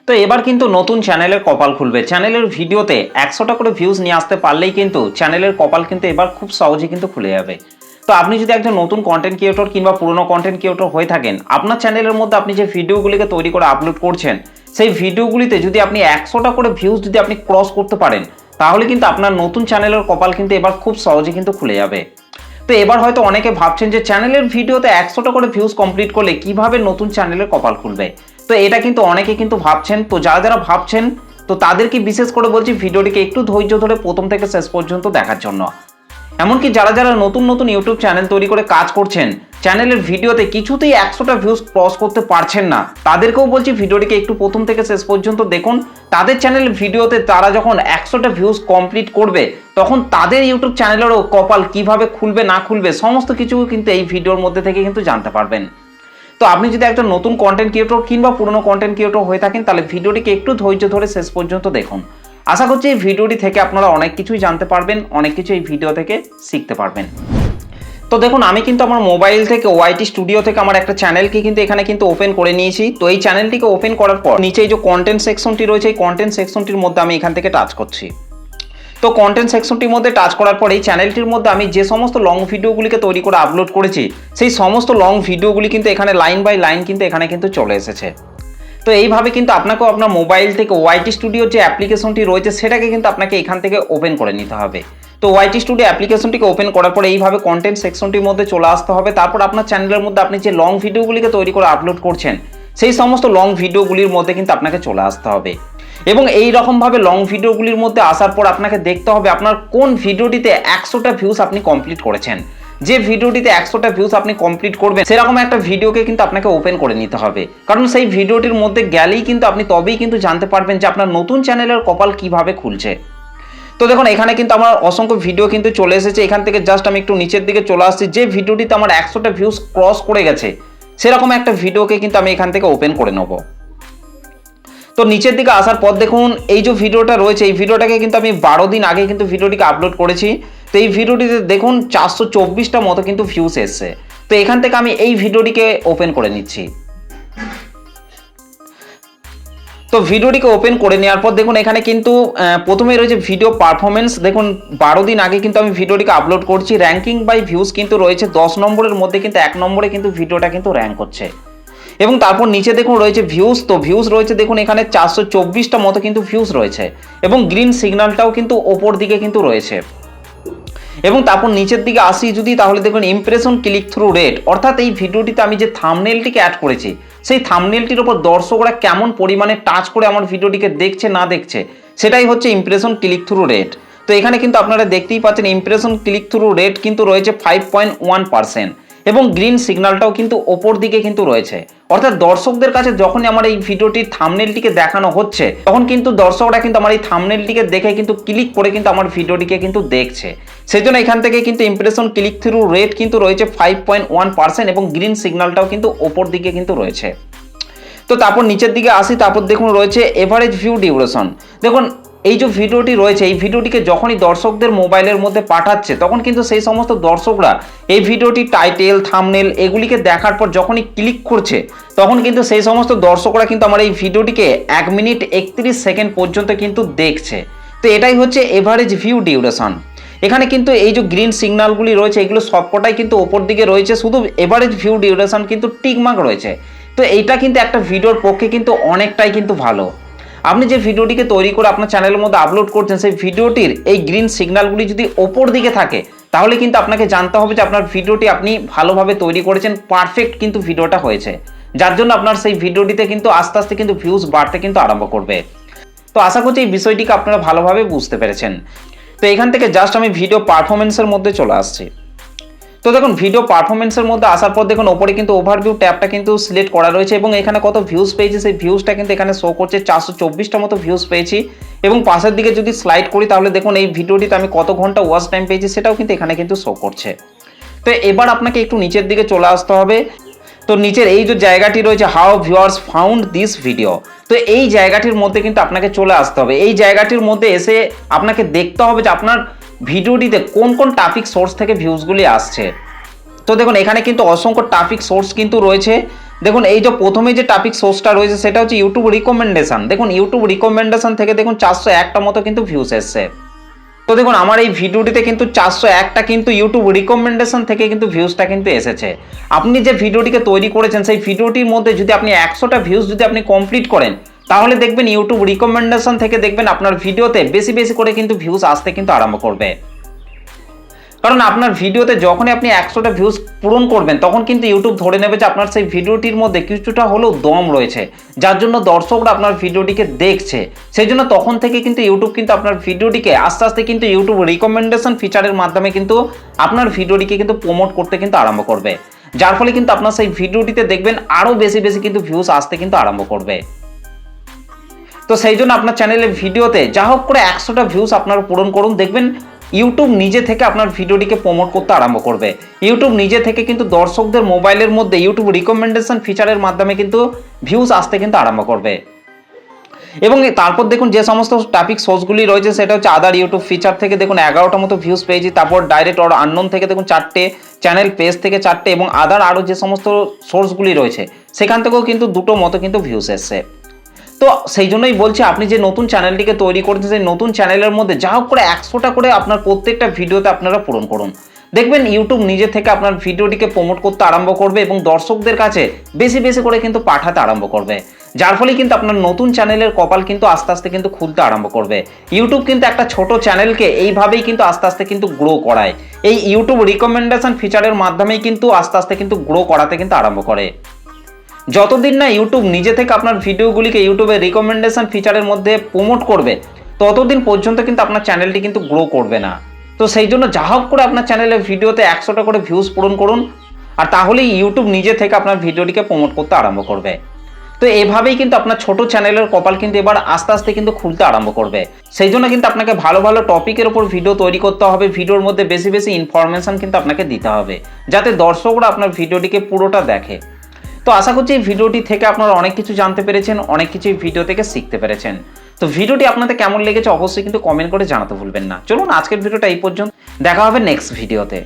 তো এবার কিন্তু নতুন চ্যানেলের কপাল খুলবে। চ্যানেলের ভিডিওতে 100টা করে ভিউজ নিয়ে আসতে পারলেই কিন্তু চ্যানেলের কপাল কিন্তু এবার খুব সহজে কিন্তু খুলে যাবে। তো আপনি যদি একজন নতুন কন্টেন্ট ক্রিয়েটর কিংবা পুরনো কন্টেন্ট ক্রিয়েটর হয়ে থাকেন, আপনার চ্যানেলের মধ্যে আপনি যে ভিডিওগুলিকে তৈরি করে আপলোড করছেন, সেই ভিডিওগুলিতে যদি আপনি 100টা করে ভিউজ যদি আপনি ক্রস করতে পারেন, তাহলে কিন্তু আপনার নতুন চ্যানেলের কপাল কিন্তু এবার খুব সহজে কিন্তু খুলে যাবে। তো এবার হয়তো অনেকে ভাবছেন যে চ্যানেলের ভিডিওতে 100টা করে ভিউজ কমপ্লিট করলে কিভাবে নতুন চ্যানেলের কপাল খুলবে। তো এটা কিন্তু অনেকে কিন্তু ভাবছেন। তো যারা যারা ভাবছেন, তো তাদেরকে বিশেষ করে বলছি ভিডিওটিকে একটু ধৈর্য ধরে প্রথম থেকে শেষ পর্যন্ত দেখার জন্য। এমনকি যারা যারা নতুন নতুন ইউটিউব চ্যানেল তৈরি করে কাজ করছেন, চ্যানেলের ভিডিওতে কিছুতেই 100টা ভিউজ ক্রস করতে পারছেন না, তাদেরকেও বলছি ভিডিওটিকে একটু প্রথম থেকে শেষ পর্যন্ত দেখুন। তাদের চ্যানেলের ভিডিওতে তারা যখন 100টা ভিউজ কমপ্লিট করবে, তখন তাদের ইউটিউব চ্যানেলেরও কপাল কিভাবে খুলবে না খুলবে সমস্ত কিছু কিন্তু এই ভিডিওর মধ্যে থেকে কিন্তু জানতে পারবেন। তো আপনি যদি একটা নতুন কন্টেন্ট ক্রিয়েটর কিংবা পুরনো কন্টেন্ট ক্রিয়েটর হয়ে থাকেন, তাহলে ভিডিওটিকে একটু ধৈর্য ধরে শেষ পর্যন্ত দেখুন। আশা করছি এই ভিডিওটি থেকে আপনারা অনেক কিছুই জানতে পারবেন, অনেক কিছু এই ভিডিও থেকে শিখতে পারবেন। তো দেখুন, আমি কিন্তু আমার মোবাইল থেকে ওয়াইটি স্টুডিও থেকে আমার একটা চ্যানেলকে কিন্তু এখানে কিন্তু ওপেন করে নিয়েছি। তো এই চ্যানেলটিকে ওপেন করার পর নিচে এই যে কন্টেন্ট সেকশনটি রয়েছে, এই কন্টেন্ট সেকশনটির মধ্যে আমি এখান থেকে টাচ করছি। তো কন্টেন্ট সেকশনটির মধ্যে টাচ করার পর এই চ্যানেলটির মধ্যে আমি যে সমস্ত লং ভিডিওগুলিকে তৈরি করে আপলোড করেছি, সেই সমস্ত লং ভিডিওগুলি কিন্তু এখানে লাইন বাই লাইন কিন্তু এখানে কিন্তু চলে এসেছে। তো এইভাবে কিন্তু আপনাকেও আপনার মোবাইল থেকে ওয়াইটি স্টুডিওর যে অ্যাপ্লিকেশনটি রয়েছে সেটাকে কিন্তু আপনাকে এখান থেকে ওপেন করে নিতে হবে। তো ওয়াইটি স্টুডিও অ্যাপ্লিকেশনটিকে ওপেন করার পরে এইভাবে কন্টেন্ট সেকশনটির মধ্যে চলে আসতে হবে। তারপর আপনার চ্যানেলের মধ্যে আপনি যে লং ভিডিওগুলিকে তৈরি করে আপলোড করছেন, সেই সমস্ত লং ভিডিওগুলির মধ্যে কিন্তু আপনাকে চলে আসতে হবে। এবং এই রকমভাবে লং ভিডিওগুলির মধ্যে আসার পর আপনাকে দেখতে হবে আপনার কোন ভিডিওটিতে 100টা ভিউজ আপনি কমপ্লিট করেছেন। যে ভিডিওটিতে 100টা ভিউজ আপনি কমপ্লিট করবেন, সেরকম একটা ভিডিওকে কিন্তু আপনাকে ওপেন করে নিতে হবে। কারণ সেই ভিডিওটির মধ্যে গেলেই কিন্তু আপনি তবেই কিন্তু জানতে পারবেন যে আপনার নতুন চ্যানেলের কপাল কিভাবে খুলছে। তো দেখুন, এখানে কিন্তু আমার অসংখ্য ভিডিও কিন্তু চলে এসেছে। এখান থেকে জাস্ট আমি একটু নিচের দিকে চলে আসছি। যে ভিডিওটিতে আমার 100টা ভিউজ ক্রস করে গেছে, সেরকম একটা ভিডিওকে কিন্তু আমি এখান থেকে ওপেন করে নেব। তো নিচের দিকে আসার পর দেখুন, এই যে ভিডিওটা রয়েছে, এই ভিডিওটাকে কিন্তু আমি 12 দিন আগে কিন্তু ভিডিওটিকে আপলোড করেছি। তো এই ভিডিওটিতে দেখুন 424টা মতো কিন্তু ভিউজ এসছে। তো এখান থেকে আমি এই ভিডিওটিকে ওপেন করে নিচ্ছি। তো ভিডিওটিকে ওপেন করে নেওয়ার পর দেখুন, এখানে কিন্তু প্রথমেই রয়েছে ভিডিও পারফরমেন্স। দেখুন 12 দিন আগে কিন্তু আমি ভিডিওটিকে আপলোড করছি। র্যাঙ্কিং বাই ভিউজ কিন্তু রয়েছে 10 নম্বরের মধ্যে, কিন্তু 1 নম্বরে কিন্তু ভিডিওটা কিন্তু র্যাঙ্ক করছে। এবং তারপর নিচে দেখুন রয়েছে ভিউজ। তো ভিউজ রয়েছে দেখুন এখানে 424টা মতো কিন্তু ভিউজ রয়েছে, এবং গ্রিন সিগন্যালটাও কিন্তু ওপর দিকে কিন্তু রয়েছে। এবং তারপর নিচের দিকে আসি যদি, তাহলে দেখুন ইমপ্রেশন ক্লিক থ্রু রেট, অর্থাৎ এই ভিডিওটিতে আমি যে থাম্বনেলটিকে অ্যাড করেছি, সেই থাম্বনেলটির উপর দর্শকরা কেমন পরিমাণে টাচ করে আমার ভিডিওটিকে দেখছে না দেখছে, সেটাই হচ্ছে ইমপ্রেশন ক্লিক থ্রু রেট। তো এখানে কিন্তু আপনারা দেখতেই পাচ্ছেন ইমপ্রেশন ক্লিক থ্রু রেট কিন্তু রয়েছে 5.1%, এবং গ্রিন সিগন্যালটাও কিন্তু ওপর দিকে কিন্তু রয়েছে। অর্থাৎ দর্শকদের কাছে যখনই আমার এই ভিডিওটির থাম্বনেলটিকে দেখানো হচ্ছে, তখন কিন্তু দর্শকরা কিন্তু আমার এই থাম্বনেলটিকে দেখে কিন্তু ক্লিক করে কিন্তু আমার ভিডিওটিকে কিন্তু দেখছে। সেই জন্য এখান থেকে কিন্তু ইমপ্রেশন ক্লিক থ্রু রেট কিন্তু রয়েছে 5.1%, এবং গ্রিন সিগন্যালটাও কিন্তু ওপর দিকে কিন্তু রয়েছে। তো তারপর নিচের দিকে আসি, তারপর দেখুন রয়েছে এভারেজ ভিউ ডিউরেশন। দেখুন এই যে ভিডিওটি রয়েছে, এই ভিডিওটিকে যখনই দর্শকদের মোবাইলের মধ্যে পাঠাচ্ছে, তখন কিন্তু সেই সমস্ত দর্শকরা এই ভিডিওটির টাইটেল থাম্বনেল এগুলিকে দেখার পর যখনই ক্লিক করছে, তখন কিন্তু সেই সমস্ত দর্শকরা কিন্তু আমার এই ভিডিওটিকে 1 মিনিট 31 সেকেন্ড পর্যন্ত কিন্তু দেখছে। তো এটাই হচ্ছে এভারেজ ভিউ ডিউরেশন। এখানে কিন্তু এই যে গ্রিন সিগন্যালগুলি রয়েছে, এগুলো সবকটাই কিন্তু ওপর দিকে রয়েছে, শুধু এভারেজ ভিউ ডিউরেশন কিন্তু টিকমার্ক রয়েছে। তো এইটা কিন্তু একটা ভিডিওর পক্ষে কিন্তু অনেকটাই কিন্তু ভালো। আপনি যে ভিডিওটিকে তৈরি করে আপনার চ্যানেলের মধ্যে আপলোড করছেন, সেই ভিডিওটির এই গ্রিন সিগন্যালগুলি যদি ওপর দিকে থাকে, তাহলে কিন্তু আপনাকে জানতে হবে যে আপনার ভিডিওটি আপনি ভালোভাবে তৈরি করেছেন, পারফেক্ট কিন্তু ভিডিওটা হয়েছে, যার জন্য আপনার সেই ভিডিওটিতে কিন্তু আস্তে আস্তে কিন্তু ভিউজ বাড়তে কিন্তু আরম্ভ করবে। তো আশা করছি এই বিষয়টিকে আপনারা ভালোভাবে বুঝতে পেরেছেন। তো এখান থেকে জাস্ট আমি ভিডিও পারফরমেন্সের মধ্যে চলে আসছি। তো দেখুন ভিডিও পারফরমেন্সের মধ্যে আসার পর দেখুন ওপরে কিন্তু ওভারভিউ ট্যাবটা কিন্তু সিলেক্ট করা রয়েছে, এবং এখানে কত ভিউজ পেয়েছি সেই ভিউজটা কিন্তু এখানে শো করছে। 424টা মতো ভিউজ পেয়েছি। এবং পাশের দিকে যদি স্লাইড করি, তাহলে দেখুন এই ভিডিওটিতে আমি কত ঘন্টা ওয়াচ টাইম পেয়েছি সেটাও কিন্তু এখানে কিন্তু শো করছে। তো এবার আপনাকে একটু নিচের দিকে চলে আসতে হবে। তো নিচের এই যে জায়গাটি রয়েছে how viewers found this video, তো এই জায়গাটির মধ্যে কিন্তু আপনাকে চলে আসতে হবে। এই জায়গাটির মধ্যে এসে আপনাকে দেখতে হবে যে আপনার ভিডিওটিতে কোন কোন ট্রাফিক সোর্স থেকে ভিউজগুলি আসছে। তো দেখুন এখানে কিন্তু অসংখ্য ট্রাফিক সোর্স কিন্তু রয়েছে। দেখুন এই যে প্রথমে যে টপিক সোর্সটা রয়েছে সেটা হচ্ছে ইউটিউব রিকমেন্ডেশন। দেখুন ইউটিউব রিকমেন্ডেশন থেকে দেখুন 401টা মতো কিন্তু ভিউস এসছে। তো দেখুন আমার এই ভিডিওটিতে কিন্তু 401টা কিন্তু ইউটিউব রিকমেন্ডেশন থেকে কিন্তু ভিউজটা কিন্তু এসেছে। আপনি যে ভিডিওটিকে তৈরি করেছেন সেই ভিডিওটির মধ্যে যদি আপনি 100টা ভিউজ যদি আপনি কমপ্লিট করেন তাহলে দেখবেন ইউটিউব রিকমেন্ডেশন থেকে দেখবেন আপনার ভিডিওতে বেশি বেশি করে কিন্তু ভিউজ আসতে কিন্তু আরম্ভ করবে। কারণ আপনার ভিডিওতে যখনই আপনি 100টা ভিউজ পূরণ করবেন তখন কিন্তু ইউটিউব ধরে নেবে যে আপনার সেই ভিডিওটির মধ্যে কিছুটা হলেও দম রয়েছে, যার জন্য দর্শকরা আপনার ভিডিওটিকে দেখছে। সেই জন্য তখন থেকে কিন্তু ইউটিউব কিন্তু আপনার ভিডিওটিকে আস্তে আস্তে কিন্তু ইউটিউব রিকমেন্ডেশন ফিচারের মাধ্যমে কিন্তু আপনার ভিডিওটিকে কিন্তু প্রমোট করতে কিন্তু আরম্ভ করবে, যার ফলে কিন্তু আপনার সেই ভিডিওটিতে দেখবেন আরও বেশি বেশি কিন্তু ভিউজ আসতে কিন্তু আরম্ভ করবে। তো সেই জন্য আপনার চ্যানেলের ভিডিওতে যা হোক করে 100টা ভিউজ আপনারা পূরণ করুন, দেখবেন ইউটিউব নিজে থেকে আপনার ভিডিওটিকে প্রমোট করতে আরম্ভ করবে। ইউটিউব নিজে থেকে কিন্তু দর্শকদের মোবাইলের মধ্যে ইউটিউব রিকমেন্ডেশন ফিচারের মাধ্যমে কিন্তু ভিউজ আসতে কিন্তু আরম্ভ করবে। এবং তারপর দেখুন যে সমস্ত টপিক সোর্সগুলি রয়েছে সেটা হচ্ছে আদার ইউটিউব ফিচার থেকে দেখুন 11টা মতো ভিউজ পেয়েছি, তারপর ডাইরেক্ট অর আননোন থেকে দেখুন 4টে, চ্যানেল পেজ থেকে 4টে এবং আদার আরও যে সমস্ত সোর্সগুলি রয়েছে সেখান থেকেও কিন্তু 2টো মতো কিন্তু ভিউজ এসছে। তো সেই জন্যই বলছি আপনি যে নতুন চ্যানেলটিকে তৈরি করতে সেই নতুন চ্যানেলের মধ্যে যা হোক করে 100টা করে আপনার প্রত্যেকটা ভিডিওতে আপনারা পূরণ করুন, দেখবেন ইউটিউব নিজে থেকে আপনার ভিডিওটিকে প্রমোট করতে আরম্ভ করবে এবং দর্শকদের কাছে বেশি বেশি করে কিন্তু পাঠাতে আরম্ভ করবে, যার ফলে কিন্তু আপনার নতুন চ্যানেলের কপাল কিন্তু আস্তে আস্তে কিন্তু খুলতে আরম্ভ করবে। ইউটিউব কিন্তু একটা ছোট চ্যানেলকে এইভাবেই কিন্তু আস্তে আস্তে কিন্তু গ্রো করায়, এই ইউটিউব রিকমেন্ডেশন ফিচারের মাধ্যমেই কিন্তু আস্তে আস্তে কিন্তু গ্রো করাতে কিন্তু আরম্ভ করে। যতদিন না ইউটিউব নিজে থেকে আপনার ভিডিওগুলিকে ইউটিউবের রিকমেন্ডেশন ফিচারের মধ্যে প্রমোট করবে ততদিন পর্যন্ত কিন্তু আপনার চ্যানেলটি কিন্তু গ্রো করবে না। তো সেই জন্য যা হোক করে আপনার চ্যানেলের ভিডিওতে 100টা করে ভিউজ পূরণ করুন, আর তাহলেই ইউটিউব নিজে থেকে আপনার ভিডিওটিকে প্রমোট করতে আরম্ভ করবে। তো এভাবেই কিন্তু আপনার ছোট চ্যানেলের কপাল কিন্তু এবার আস্তে আস্তে কিন্তু খুলতে আরম্ভ করবে। সেই জন্য কিন্তু আপনাকে ভালো ভালো টপিকের উপর ভিডিও তৈরি করতে হবে, ভিডিওর মধ্যে বেশি বেশি ইনফরমেশন কিন্তু আপনাকে দিতে হবে যাতে দর্শকরা আপনার ভিডিওটিকে পুরোটা দেখে। তো আশা করছি এই ভিডিওটি থেকে আপনারা অনেক কিছু জানতে পেরেছেন, অনেক কিছু এই ভিডিও থেকে শিখতে পেরেছেন। তো ভিডিওটি আপনাদের কেমন লেগেছে অবশ্যই কিন্তু কমেন্ট করে জানাতে ভুলবেন না। চলুন আজকের ভিডিওটা এই পর্যন্ত, দেখা হবে নেক্সট ভিডিওতে।